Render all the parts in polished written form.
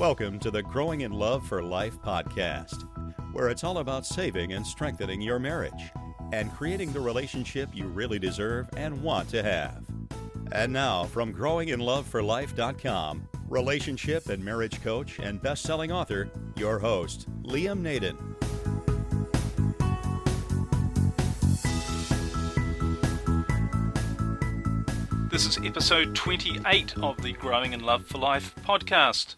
Welcome to the Growing in Love for Life podcast, where it's all about saving and strengthening your marriage and creating the relationship you really deserve and want to have. And now, from growinginloveforlife.com, relationship and marriage coach and best-selling author, your host, Liam Naden. This is episode 28 of the Growing in Love for Life podcast.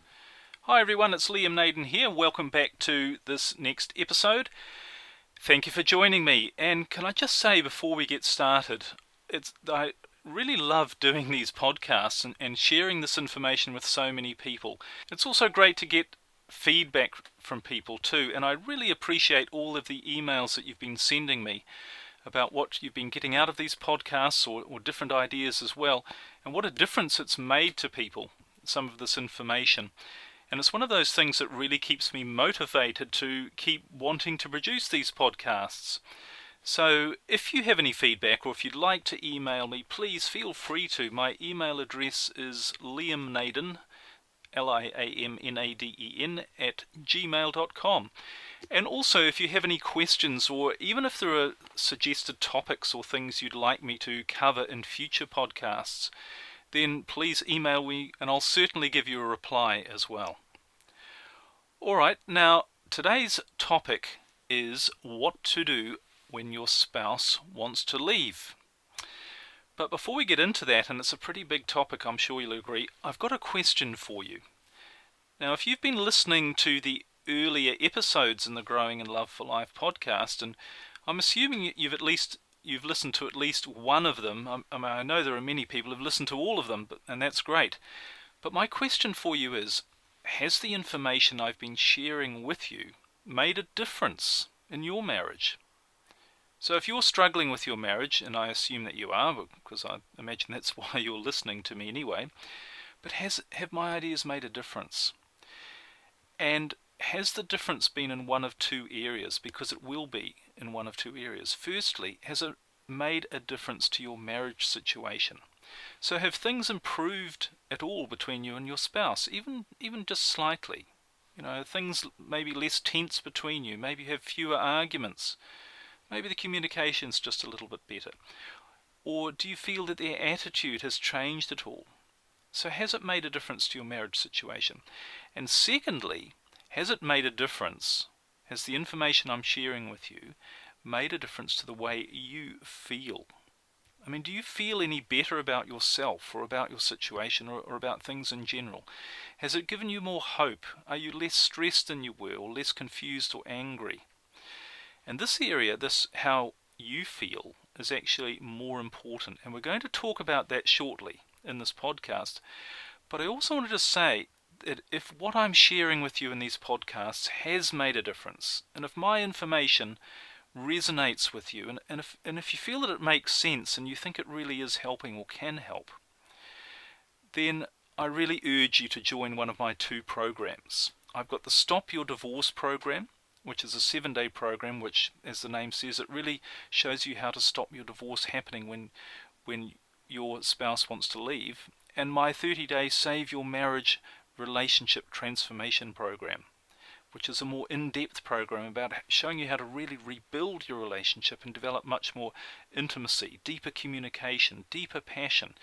Hi everyone, it's Liam Naden here. Welcome back to this next episode. Thank you for joining me. And can I just say before we get started, I really love doing these podcasts and sharing this information with so many people. It's also great to get feedback from people too, and I really appreciate all of the emails that you've been sending me about what you've been getting out of these podcasts or different ideas as well, and what a difference it's made to people, some of this information. And it's one of those things that really keeps me motivated to keep wanting to produce these podcasts. So if you have any feedback or if you'd like to email me, please feel free to. My email address is liamnaden, liamnaden @gmail.com. And also if you have any questions, or even if there are suggested topics or things you'd like me to cover in future podcasts, then please email me and I'll certainly give you a reply as well. Alright, now today's topic is what to do when your spouse wants to leave. But before we get into that, and it's a pretty big topic, I'm sure you'll agree, I've got a question for you. Now, if you've been listening to the earlier episodes in the Growing in Love for Life podcast, and I'm assuming you've listened to at least one of them. I know there are many people who've listened to all of them, and that's great. But my question for you is, has the information I've been sharing with you made a difference in your marriage? So if you're struggling with your marriage, and I assume that you are, because I imagine that's why you're listening to me anyway, but have my ideas made a difference? And has the difference been in one of two areas? Because it will be in one of two areas. Firstly, has it made a difference to your marriage situation? So have things improved at all between you and your spouse, even just slightly? You know, things maybe less tense between you, maybe you have fewer arguments, maybe the communication's just a little bit better. Or do you feel that their attitude has changed at all? So has it made a difference to your marriage situation? And secondly, has it made a difference, has the information I'm sharing with you made a difference to the way you feel? I mean, do you feel any better about yourself or about your situation or about things in general? Has it given you more hope? Are you less stressed than you were, or less confused or angry? And this area, this how you feel, is actually more important. And we're going to talk about that shortly in this podcast. But I also wanted to say that if what I'm sharing with you in these podcasts has made a difference, and if my information resonates with you, and if you feel that it makes sense and you think it really is helping or can help, then I really urge you to join one of my two programs. I've got the Stop Your Divorce program, which is a 7-day program, which, as the name says, it really shows you how to stop your divorce happening when your spouse wants to leave, and my 30-day Save Your Marriage Relationship Transformation program, which is a more in-depth program about showing you how to really rebuild your relationship and develop much more intimacy, deeper communication, deeper passion,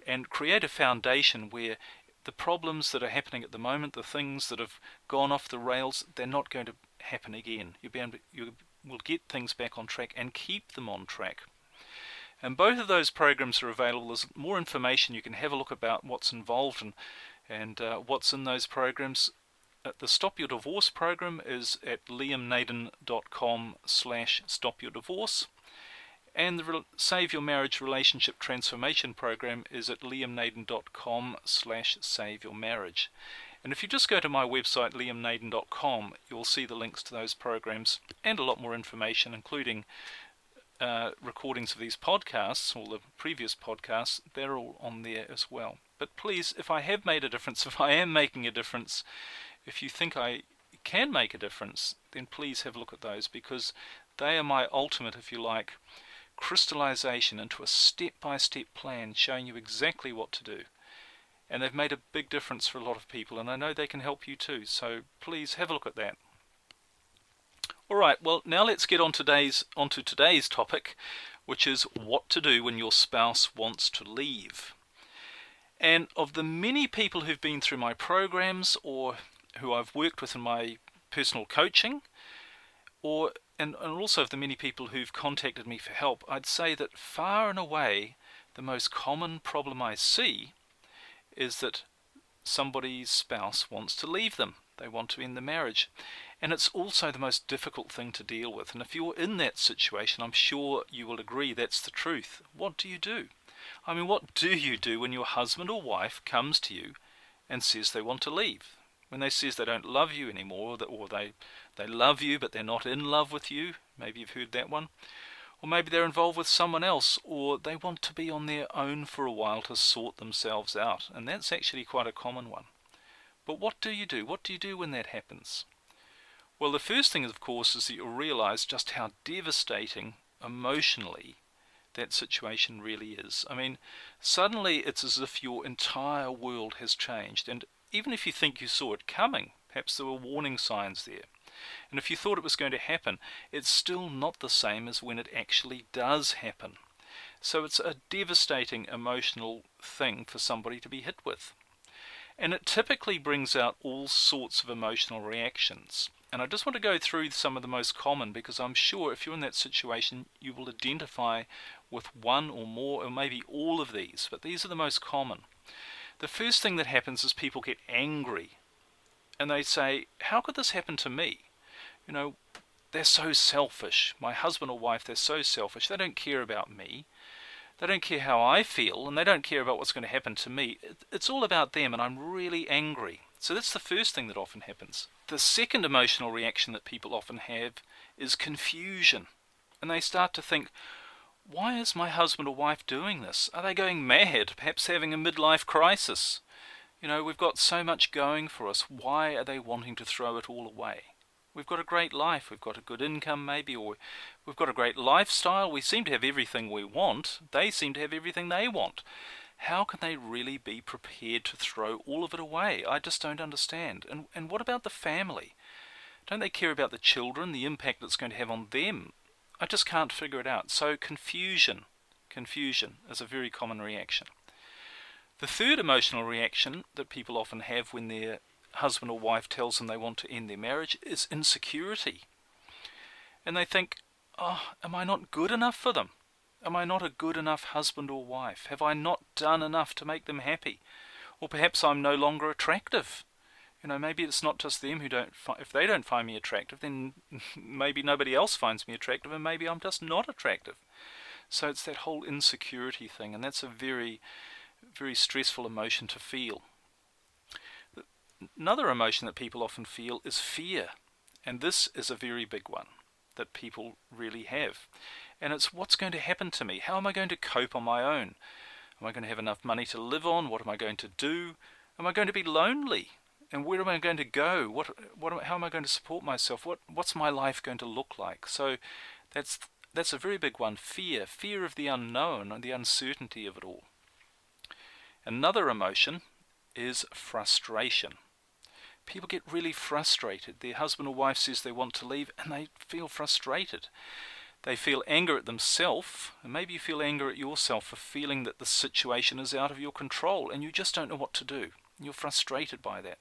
and create a foundation where the problems that are happening at the moment, the things that have gone off the rails, they're not going to happen again. You will get things back on track and keep them on track. And both of those programs are available. There's more information. You can have a look about what's involved and what's in those programs. The Stop Your Divorce program is at liamnaden.com/stopyourdivorce, and the Save Your Marriage Relationship Transformation program is at liamnaden.com/saveyourmarriage. And if you just go to my website liamnaden.com, you'll see the links to those programs and a lot more information, including recordings of these podcasts, or the previous podcasts. They're all on there as well. But please, if I have made a difference, if I am making a difference, if you think I can make a difference, then please have a look at those, because they are my ultimate, if you like, crystallization into a step-by-step plan showing you exactly what to do. And they've made a big difference for a lot of people, and I know they can help you too. So please have a look at that. All right, well, now let's get onto today's topic, which is what to do when your spouse wants to leave. And of the many people who've been through my programs or who I've worked with in my personal coaching, and also of the many people who've contacted me for help, I'd say that far and away the most common problem I see is that somebody's spouse wants to leave them. They want to end the marriage. And it's also the most difficult thing to deal with. And if you're in that situation, I'm sure you will agree that's the truth. What do you do? I mean, what do you do when your husband or wife comes to you and says they want to leave? When they says they don't love you anymore, or they love you but they're not in love with you. Maybe you've heard that one. Or maybe they're involved with someone else, or they want to be on their own for a while to sort themselves out. And that's actually quite a common one. But what do you do? What do you do when that happens? Well, the first thing, of course, is that you'll realize just how devastating emotionally that situation really is. I mean, suddenly it's as if your entire world has changed. And even if you think you saw it coming, perhaps there were warning signs there. And if you thought it was going to happen, it's still not the same as when it actually does happen. So it's a devastating emotional thing for somebody to be hit with. And it typically brings out all sorts of emotional reactions. And I just want to go through some of the most common, because I'm sure if you're in that situation, you will identify with one or more, or maybe all of these. But these are the most common. The first thing that happens is people get angry. And they say, how could this happen to me? You know, they're so selfish. My husband or wife, they're so selfish. They don't care about me. They don't care how I feel, and they don't care about what's going to happen to me. It's all about them, and I'm really angry. So that's the first thing that often happens. The second emotional reaction that people often have is confusion. And they start to think, why is my husband or wife doing this? Are they going mad, perhaps having a midlife crisis? You know, we've got so much going for us. Why are they wanting to throw it all away? We've got a great life, we've got a good income maybe, or we've got a great lifestyle. We seem to have everything we want. They seem to have everything they want. How can they really be prepared to throw all of it away? I just don't understand. And what about the family? Don't they care about the children, the impact it's going to have on them? I just can't figure it out. So confusion is a very common reaction. The third emotional reaction that people often have when their husband or wife tells them they want to end their marriage is insecurity. And they think, oh, am I not good enough for them? Am I not a good enough husband or wife? Have I not done enough to make them happy? Or perhaps I'm no longer attractive. You know, maybe it's not just them if they don't find me attractive, then maybe nobody else finds me attractive, and maybe I'm just not attractive. So it's that whole insecurity thing, and that's a very, very stressful emotion to feel. Another emotion that people often feel is fear, and this is a very big one that people really have. And it's, what's going to happen to me? How am I going to cope on my own? Am I going to have enough money to live on? What am I going to do? Am I going to be lonely? And where am I going to go? How am I going to support myself? What's my life going to look like? So that's a very big one. Fear of the unknown and the uncertainty of it all. Another emotion is frustration. People get really frustrated. Their husband or wife says they want to leave, and they feel frustrated. They feel anger at themselves, and maybe you feel anger at yourself for feeling that the situation is out of your control, and you just don't know what to do. You're frustrated by that.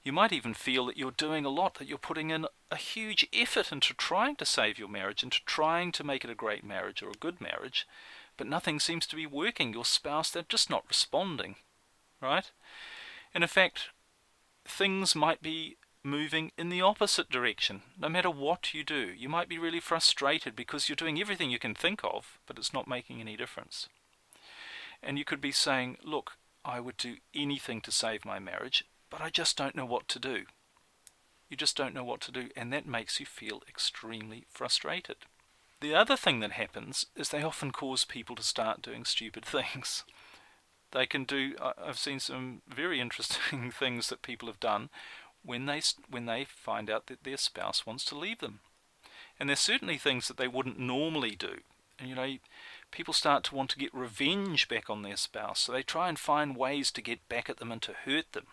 You might even feel that you're doing a lot, that you're putting in a huge effort into trying to save your marriage, into trying to make it a great marriage or a good marriage, but nothing seems to be working. Your spouse, they're just not responding, right? And in fact, things might be moving in the opposite direction. No matter what you do, you might be really frustrated because you're doing everything you can think of, but it's not making any difference. And you could be saying, look, I would do anything to save my marriage, but I just don't know what to do. You just don't know what to do, and that makes you feel extremely frustrated. The other thing that happens is they often cause people to start doing stupid things. They can do, I've seen some very interesting things that people have done when they find out that their spouse wants to leave them. And there's certainly things that they wouldn't normally do. And people start to want to get revenge back on their spouse, so they try and find ways to get back at them and to hurt them.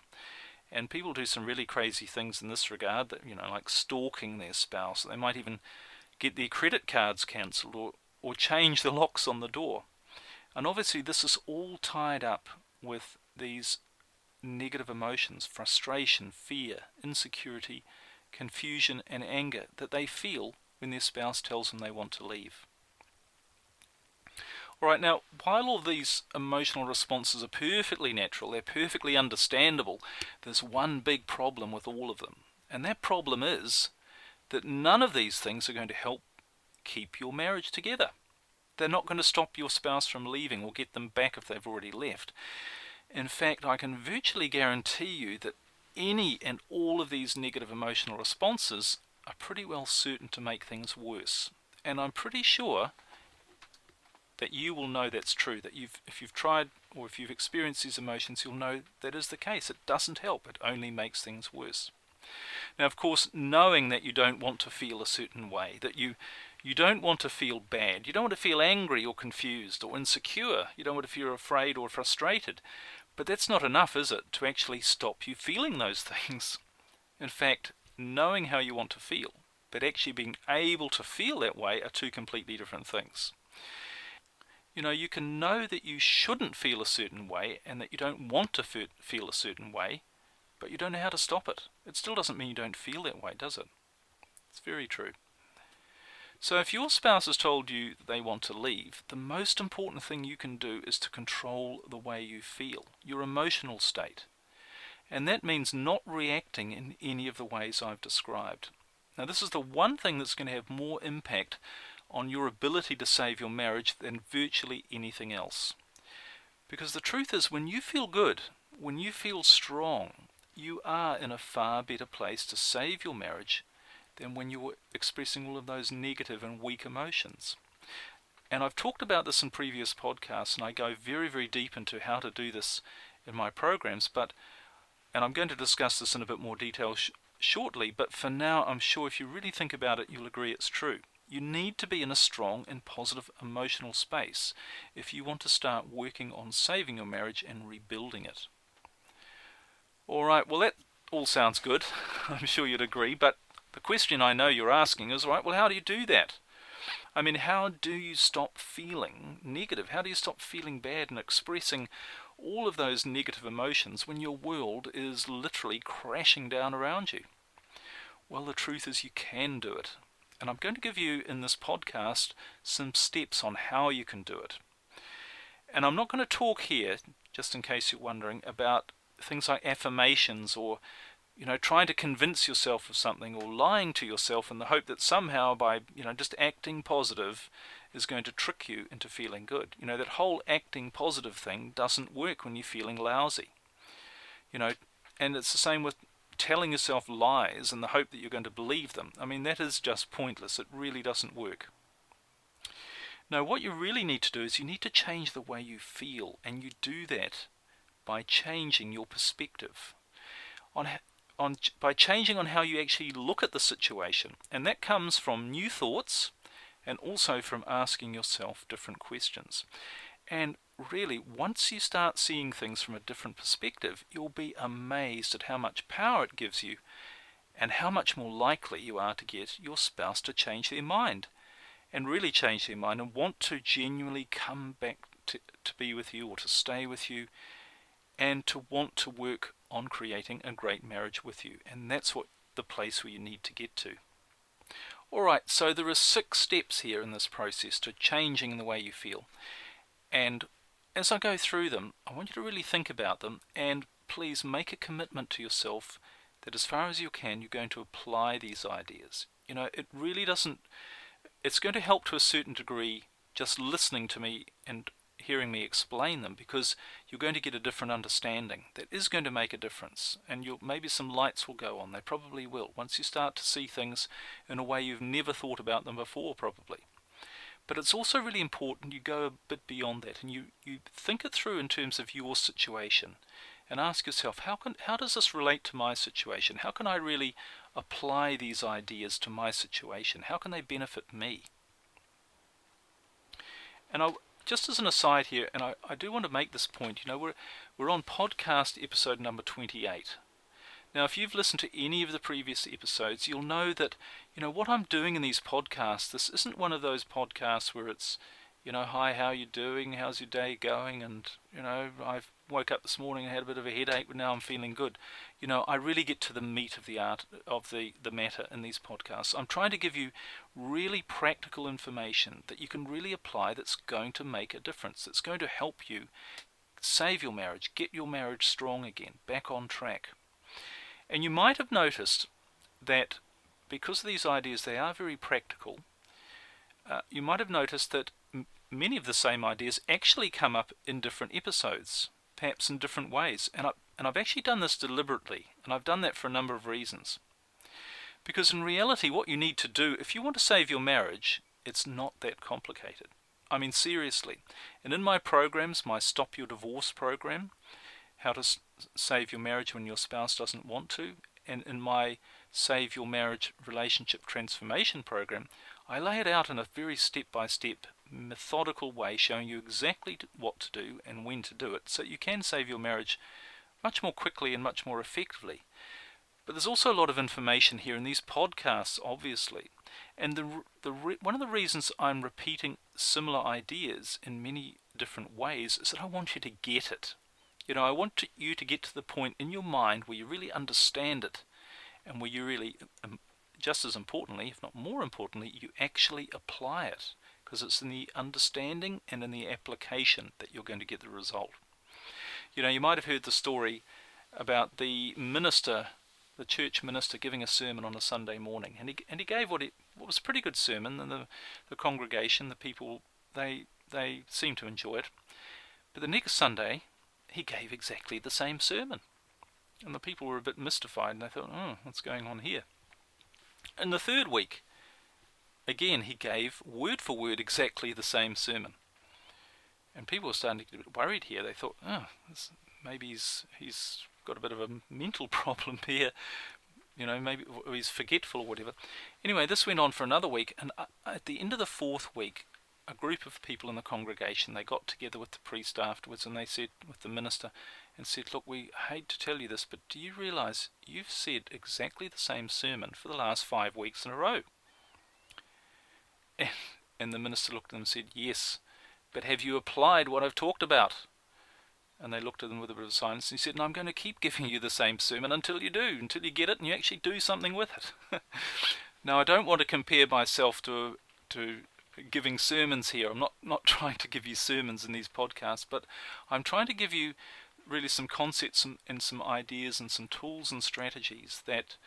And people do some really crazy things in this regard, that like stalking their spouse. They might even get their credit cards cancelled, or change the locks on the door. And obviously this is all tied up with these negative emotions: frustration, fear, insecurity, confusion and anger that they feel when their spouse tells them they want to leave. Alright, now, while all these emotional responses are perfectly natural, they're perfectly understandable, there's one big problem with all of them. And that problem is that none of these things are going to help keep your marriage together. They're not going to stop your spouse from leaving or get them back if they've already left. In fact, I can virtually guarantee you that any and all of these negative emotional responses are pretty well certain to make things worse. And I'm pretty sure that you will know that's true, that if you've tried or if you've experienced these emotions, you'll know that is the case. It doesn't help, it only makes things worse. Now, of course, knowing that you don't want to feel a certain way, that you don't want to feel bad, you don't want to feel angry or confused or insecure, you don't want to feel afraid or frustrated, but that's not enough, is it, to actually stop you feeling those things? In fact, knowing how you want to feel, but actually being able to feel that way are two completely different things. You can know that you shouldn't feel a certain way and that you don't want to feel a certain way, but you don't know how to stop it. It still doesn't mean you don't feel that way, does it? It's very true. So if your spouse has told you that they want to leave, the most important thing you can do is to control the way you feel, your emotional state. And that means not reacting in any of the ways I've described. Now, this is the one thing that's going to have more impact on your ability to save your marriage than virtually anything else. Because the truth is, when you feel good, when you feel strong, you are in a far better place to save your marriage than when you're expressing all of those negative and weak emotions. And I've talked about this in previous podcasts, and I go very, very deep into how to do this in my programs, and I'm going to discuss this in a bit more detail shortly, but for now, I'm sure if you really think about it, you'll agree it's true. You need to be in a strong and positive emotional space if you want to start working on saving your marriage and rebuilding it. Alright, well, that all sounds good. I'm sure you'd agree, but the question I know you're asking is, right, well, how do you do that? I mean, how do you stop feeling negative? How do you stop feeling bad and expressing all of those negative emotions when your world is literally crashing down around you? Well, the truth is you can do it. And I'm going to give you in this podcast some steps on how you can do it. And I'm not going to talk here, just in case you're wondering, about things like affirmations or trying to convince yourself of something or lying to yourself in the hope that somehow by just acting positive is going to trick you into feeling good. That whole acting positive thing doesn't work when you're feeling lousy. And it's the same with telling yourself lies in the hope that you're going to believe them. I mean, that is just pointless. It really doesn't work. No, what you really need to do is you need to change the way you feel, and you do that by changing your perspective, by changing on how you actually look at the situation. And that comes from new thoughts and also from asking yourself different questions. And really, once you start seeing things from a different perspective, you'll be amazed at how much power it gives you and how much more likely you are to get your spouse to change their mind and really change their mind and want to genuinely come back to be with you or to stay with you and to want to work on creating a great marriage with you. And that's what the place where you need to get to. Alright, so there are 6 steps here in this process to changing the way you feel. And as I go through them, I want you to really think about them, and please make a commitment to yourself that as far as you can, you're going to apply these ideas. It really doesn't, it's going to help to a certain degree just listening to me and hearing me explain them, because you're going to get a different understanding that is going to make a difference, and maybe some lights will go on. They probably will, once you start to see things in a way you've never thought about them before, probably. But it's also really important you go a bit beyond that and you think it through in terms of your situation and ask yourself, how does this relate to my situation? How can I really apply these ideas to my situation? How can they benefit me? And just as an aside here, and I do want to make this point, we're on podcast episode number 28. Now, if you've listened to any of the previous episodes, you'll know that, what I'm doing in these podcasts, this isn't one of those podcasts where it's, hi, how are you doing? How's your day going? And, I've woke up this morning and had a bit of a headache, but now I'm feeling good. I really get to the meat of the art of the matter in these podcasts. I'm trying to give you really practical information that you can really apply that's going to make a difference, that's going to help you save your marriage, get your marriage strong again, back on track. And you might have noticed that because of these ideas, they are very practical. You might have noticed that many of the same ideas actually come up in different episodes, perhaps in different ways. And I've actually done this deliberately, and I've done that for a number of reasons. Because in reality, what you need to do, if you want to save your marriage, it's not that complicated. I mean, seriously. And in my programs, my Stop Your Divorce program, how to save your marriage when your spouse doesn't want to, and in my Save Your Marriage Relationship Transformation program, I lay it out in a very step-by-step, methodical way, showing you exactly what to do and when to do it, so you can save your marriage much more quickly and much more effectively. But there's also a lot of information here in these podcasts, obviously. And one of the reasons I'm repeating similar ideas in many different ways is that I want you to get it. I want you to get to the point in your mind where you really understand it, and where you really, just as importantly, if not more importantly, you actually apply it, because it's in the understanding and in the application that you're going to get the result. You might have heard the story about the church minister giving a sermon on a Sunday morning, and he gave what was a pretty good sermon, and the congregation, the people, they seemed to enjoy it. But the next Sunday, he gave exactly the same sermon. And the people were a bit mystified, and they thought, what's going on here? And the third week, again, he gave word for word exactly the same sermon. And people were starting to get a bit worried here. They thought, maybe he's got a bit of a mental problem here. Maybe he's forgetful or whatever. Anyway, this went on for another week, and at the end of the fourth week, a group of people in the congregation, they got together with the priest afterwards, and they said, with the minister, and said, look, we hate to tell you this, but do you realize you've said exactly the same sermon for the last 5 weeks in a row? And the minister looked at them and said, yes, but have you applied what I've talked about? And they looked at them with a bit of silence, and he said, no, I'm going to keep giving you the same sermon until you get it and you actually do something with it. Now, I don't want to compare myself to giving sermons here. I'm not trying to give you sermons in these podcasts, but I'm trying to give you really some concepts and some ideas and some tools and strategies that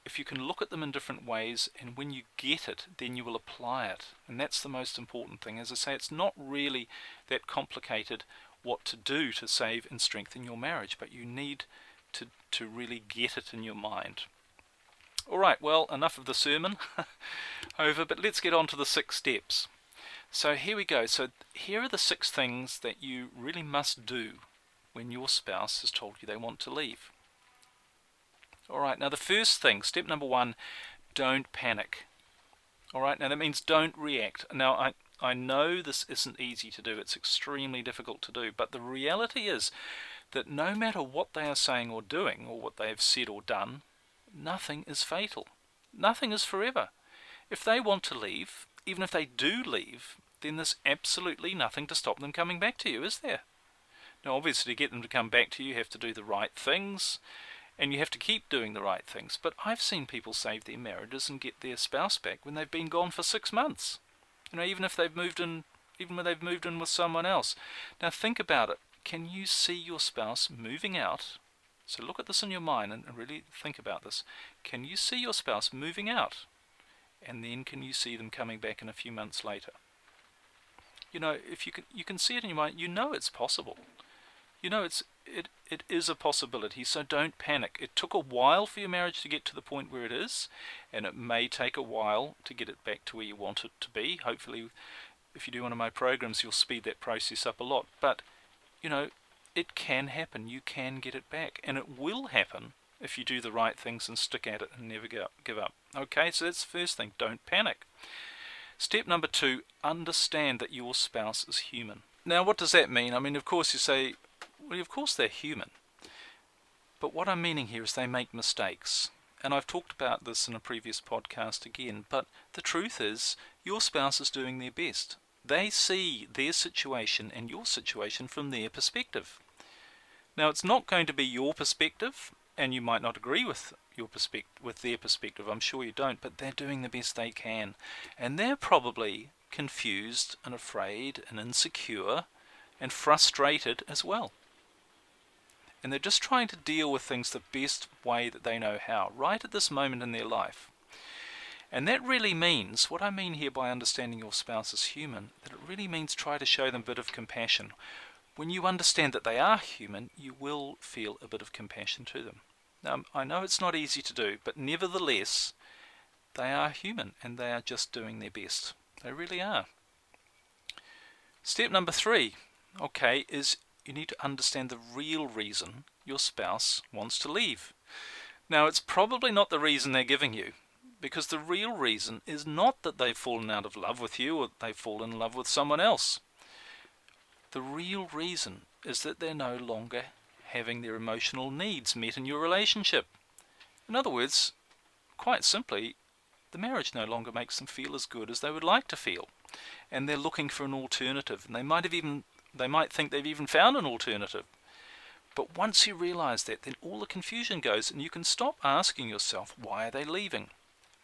if you can look at them in different ways, and when you get it, then you will apply it. And that's the most important thing. As I say, it's not really that complicated what to do to save and strengthen your marriage, but you need to really get it in your mind. Alright, well, enough of the sermon over, but let's get on to the 6 steps. So here we go. So here are the 6 things that you really must do when your spouse has told you they want to leave. Alright, now the first thing, step number 1, don't panic. Alright, now that means don't react. Now I know this isn't easy to do, it's extremely difficult to do, but the reality is that no matter what they are saying or doing, or what they have said or done, nothing is fatal. Nothing is forever. If they want to leave, even if they do leave, then there's absolutely nothing to stop them coming back to you, is there? Now, obviously, to get them to come back to you, you have to do the right things, and you have to keep doing the right things. But I've seen people save their marriages and get their spouse back when they've been gone for 6 months. Even if they've moved in, even when they've moved in with someone else. Now, think about it. Can you see your spouse moving out? So look at this in your mind and really think about this. Can you see your spouse moving out? And then can you see them coming back in a few months later? If you can see it in your mind, it's possible. It is a possibility, so don't panic. It took a while for your marriage to get to the point where it is, and it may take a while to get it back to where you want it to be. Hopefully, if you do one of my programs, you'll speed that process up a lot. But, it can happen. You can get it back, and it will happen if you do the right things and stick at it and never give up. Okay, so that's the first thing. Don't panic. Step number 2, understand that your spouse is human. Now, what does that mean? I mean, of course you say, well, of course they're human. But what I'm meaning here is they make mistakes. And I've talked about this in a previous podcast again, but the truth is, your spouse is doing their best. They see their situation and your situation from their perspective. Now, it's not going to be your perspective, and you might not agree with their perspective. I'm sure you don't, but they're doing the best they can. And they're probably confused and afraid and insecure and frustrated as well. And they're just trying to deal with things the best way that they know how, right at this moment in their life. And that really means, what I mean here by understanding your spouse is human, that it really means try to show them a bit of compassion. When you understand that they are human, you will feel a bit of compassion to them. Now, I know it's not easy to do, but nevertheless, they are human and they are just doing their best. They really are. Step number 3, is you need to understand the real reason your spouse wants to leave. Now, it's probably not the reason they're giving you, because the real reason is not that they've fallen out of love with you or they've fallen in love with someone else. The real reason is that they're no longer having their emotional needs met in your relationship. In other words, quite simply, the marriage no longer makes them feel as good as they would like to feel, and they're looking for an alternative, and they might think they've even found an alternative. But once you realize that, then all the confusion goes, and you can stop asking yourself, why are they leaving?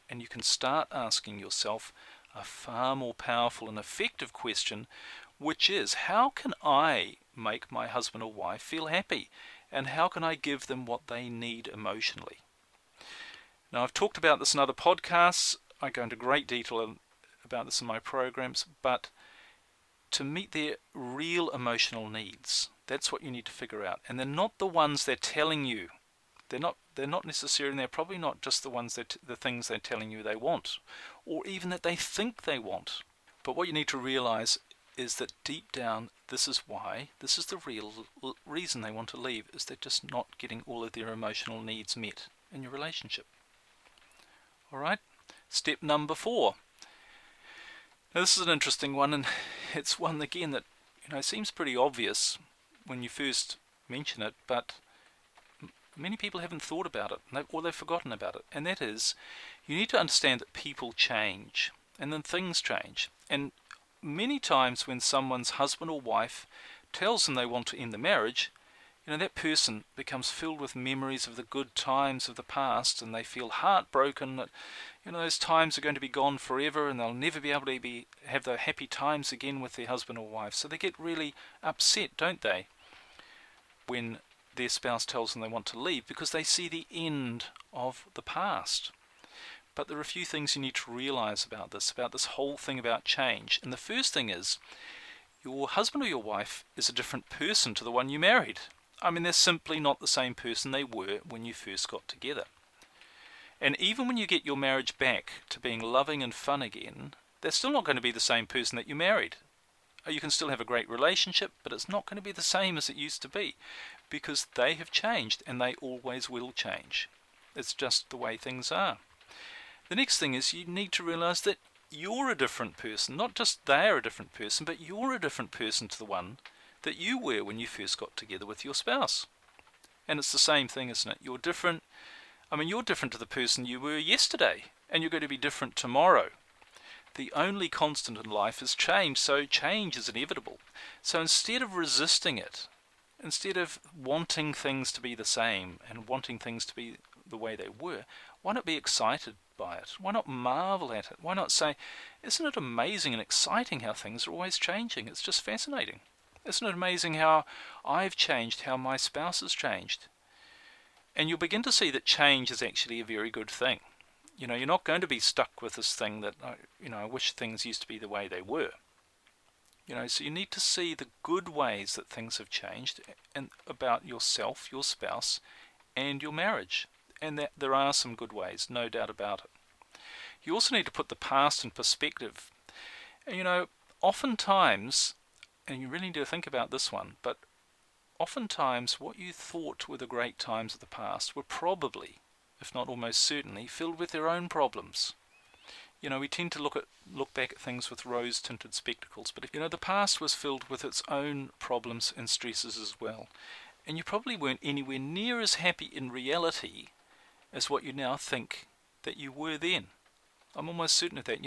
And you can start asking yourself a far more powerful and effective question, which is, how can I make my husband or wife feel happy? And how can I give them what they need emotionally? Now, I've talked about this in other podcasts. I go into great detail about this in my programs, but to meet their real emotional needs, that's what you need to figure out. And they're not the ones they're telling you. They're not necessarily, they're probably not just the things they're telling you they want, or even that they think they want. But what you need to realize is that deep down, this is the real reason they want to leave, is they're just not getting all of their emotional needs met in your relationship. Alright, step number 4. Now, this is an interesting one, and it's one again that seems pretty obvious when you first mention it, but many people haven't thought about it, or they've forgotten about it. And that is, you need to understand that people change, and then things change. And many times when someone's husband or wife tells them they want to end the marriage, that person becomes filled with memories of the good times of the past, and they feel heartbroken that those times are going to be gone forever, and they'll never be able to have the happy times again with their husband or wife. So they get really upset, don't they, when their spouse tells them they want to leave, because they see the end of the past. But there are a few things you need to realize about this whole thing about change. And the first thing is, your husband or your wife is a different person to the one you married. I mean, they're simply not the same person they were when you first got together. And even when you get your marriage back to being loving and fun again, they're still not going to be the same person that you married. You can still have a great relationship, but it's not going to be the same as it used to be, because they have changed, and they always will change. It's just the way things are. The next thing is, you need to realize that you're a different person. Not just they're a different person, but you're a different person to the one that you were when you first got together with your spouse. And it's the same thing, isn't it? You're different. You're different to the person you were yesterday, and you're going to be different tomorrow. The only constant in life is change, so change is inevitable. So instead of resisting it, instead of wanting things to be the same and wanting things to be the way they were, why not be excited by it? Why not marvel at it? Why not say, isn't it amazing and exciting how things are always changing? It's just fascinating. Isn't it amazing how I've changed, how my spouse has changed? And you'll begin to see that change is actually a very good thing. You're not going to be stuck with this thing that, I wish things used to be the way they were. So you need to see the good ways that things have changed, and about yourself, your spouse, and your marriage. And that there are some good ways, no doubt about it. You also need to put the past in perspective. And, oftentimes, and you really need to think about this one, but oftentimes what you thought were the great times of the past were probably, if not almost certainly, filled with their own problems. We tend to look back at things with rose-tinted spectacles, but the past was filled with its own problems and stresses as well. And you probably weren't anywhere near as happy in reality as what you now think that you were then. I'm almost certain of that.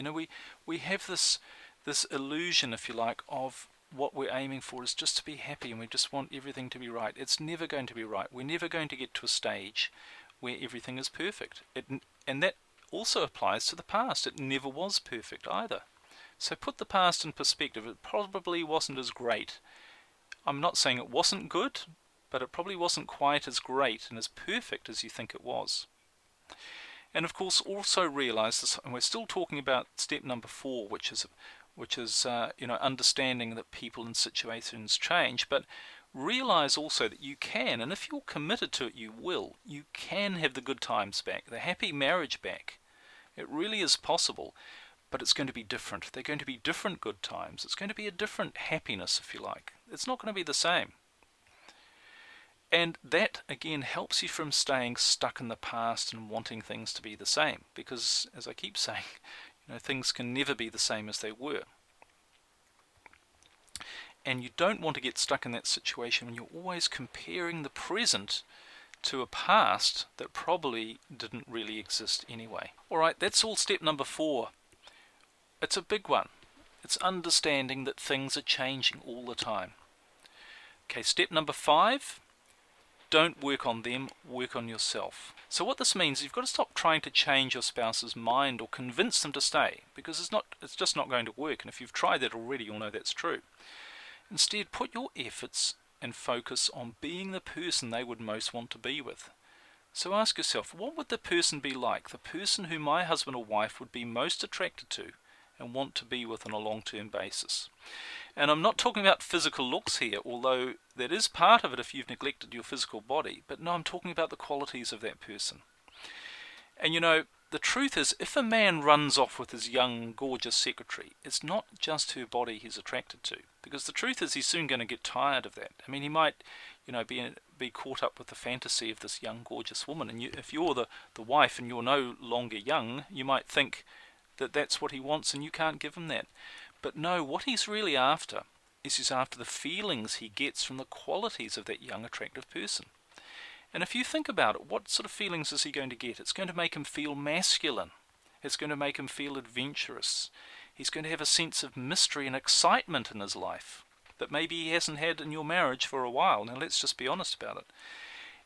We have this illusion, if you like, of what we're aiming for is just to be happy, and we just want everything to be right. It's never going to be right. We're never going to get to a stage where everything is perfect. And that also applies to the past. It never was perfect either. So put the past in perspective. It probably wasn't as great. I'm not saying it wasn't good, but it probably wasn't quite as great and as perfect as you think it was. And of course, also realize this, and we're still talking about step number 4, which is understanding that people and situations change, but realize also that you can, and if you're committed to it, you can have the good times back, the happy marriage back. It really is possible, but it's going to be different. They're going to be different good times. It's going to be a different happiness, if you like. It's not going to be the same. And that, again, helps you from staying stuck in the past and wanting things to be the same. Because, as I keep saying, things can never be the same as they were. And you don't want to get stuck in that situation when you're always comparing the present to a past that probably didn't really exist anyway. Alright, that's all step number 4. It's a big one. It's understanding that things are changing all the time. Okay, step number 5. Don't work on them, work on yourself. So what this means is you've got to stop trying to change your spouse's mind or convince them to stay, because it's just not going to work, and if you've tried that already, you'll know that's true. Instead, put your efforts and focus on being the person they would most want to be with. So ask yourself, what would the person be like, the person who my husband or wife would be most attracted to and want to be with on a long-term basis? And I'm not talking about physical looks here, although that is part of it if you've neglected your physical body. But no, I'm talking about the qualities of that person. And the truth is, if a man runs off with his young, gorgeous secretary, it's not just her body he's attracted to. Because the truth is, he's soon going to get tired of that. I mean, he might, be caught up with the fantasy of this young, gorgeous woman. And if you're the wife and you're no longer young, you might think that that's what he wants and you can't give him that. But no, what he's really after is he's after the feelings he gets from the qualities of that young, attractive person. And if you think about it, what sort of feelings is he going to get? It's going to make him feel masculine. It's going to make him feel adventurous. He's going to have a sense of mystery and excitement in his life that maybe he hasn't had in your marriage for a while. Now let's just be honest about it.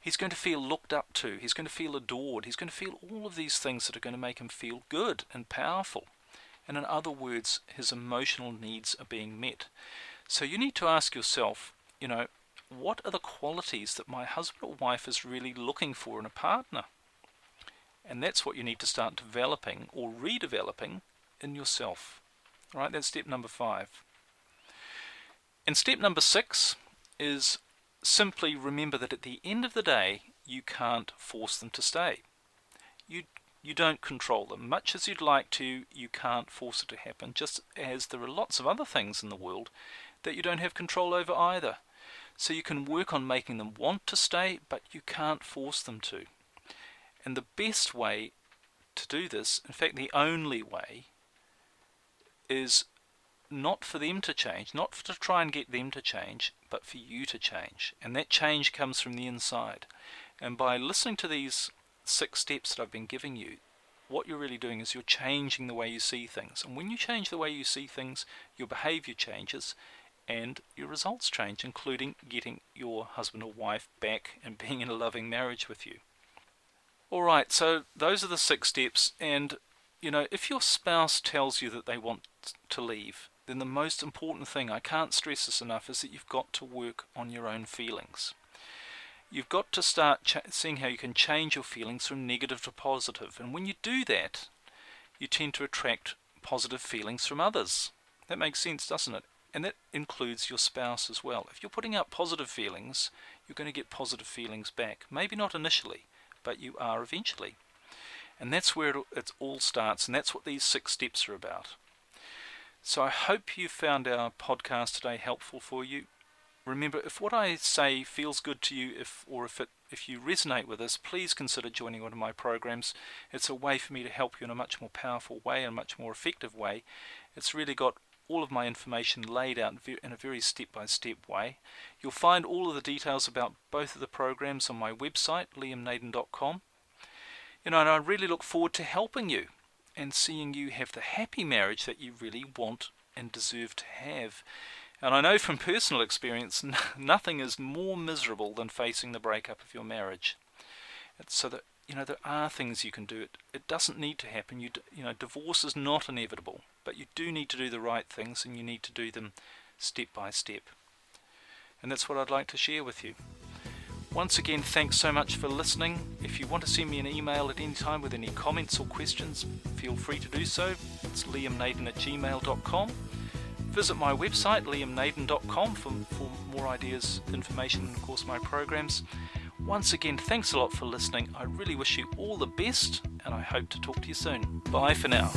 He's going to feel looked up to. He's going to feel adored. He's going to feel all of these things that are going to make him feel good and powerful. And in other words, his emotional needs are being met. So you need to ask yourself, what are the qualities that my husband or wife is really looking for in a partner? And that's what you need to start developing or redeveloping in yourself. All right, that's step number 5. And step number 6 is simply remember that at the end of the day, you can't force them to stay. You don't control them. Much as you'd like to, you can't force it to happen, just as there are lots of other things in the world that you don't have control over either. So you can work on making them want to stay, but you can't force them to. And the best way to do this, in fact the only way, is not for them to change, not to try and get them to change, but for you to change. And that change comes from the inside. And by listening to these 6 steps that I've been giving you, what you're really doing is you're changing the way you see things. And when you change the way you see things, your behavior changes and your results change, including getting your husband or wife back and being in a loving marriage with you. Alright, so those are the 6 steps, and if your spouse tells you that they want to leave, then the most important thing, I can't stress this enough, is that you've got to work on your own feelings. You've got to start seeing how you can change your feelings from negative to positive. And when you do that, you tend to attract positive feelings from others. That makes sense, doesn't it? And that includes your spouse as well. If you're putting out positive feelings, you're going to get positive feelings back. Maybe not initially, but you are eventually. And that's where it all starts, and that's what these 6 steps are about. So I hope you found our podcast today helpful for you. Remember, if what I say feels good to you, if you resonate with this, please consider joining one of my programs. It's a way for me to help you in a much more powerful way and much more effective way. It's really got all of my information laid out in a very step-by-step way. You'll find all of the details about both of the programs on my website, liamnaden.com. And I really look forward to helping you and seeing you have the happy marriage that you really want and deserve to have. And I know from personal experience, nothing is more miserable than facing the breakup of your marriage. So that, there are things you can do. It doesn't need to happen. Divorce is not inevitable, but you do need to do the right things, and you need to do them step by step. And that's what I'd like to share with you. Once again, thanks so much for listening. If you want to send me an email at any time with any comments or questions, feel free to do so. It's liamnaden@gmail.com. Visit my website, liamnaden.com, for more ideas, information, and of course my programs. Once again, thanks a lot for listening. I really wish you all the best, and I hope to talk to you soon. Bye for now.